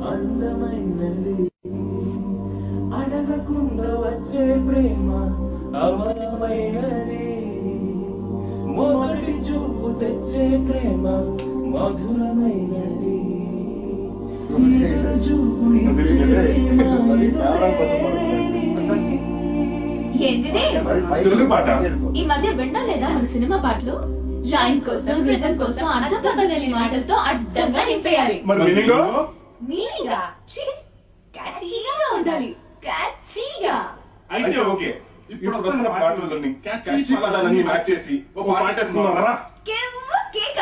అందమైనది అడగకుండా వచ్చే ప్రేమ అమరమైనది మొదటి చూపు తెచ్చే ప్రేమ మధురమైనది చూపు ఈ మధ్య వినడం లేదా మన సినిమా పాటలు? లైన్ కోసం రిథం కోసం అర్థపదలి మాటలతో అడ్డంగా నింపేయాలి. మీనింగా క్యాచీగా ఉండాలి. క్యాచీగా అయితే ఓకే. ఇప్పుడు వస్తున్న పాటలని క్యాచీ పదాలన్నీ మ్యాచ్ చేసి ఒక పాట వేసుకున్నారా? కేక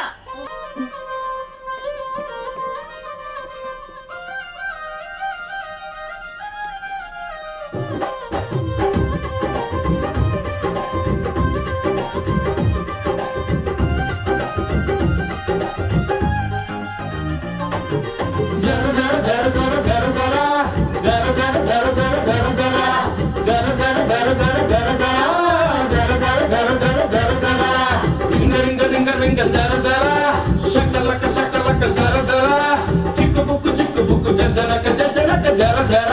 చిక్కు బుక్కు జర జర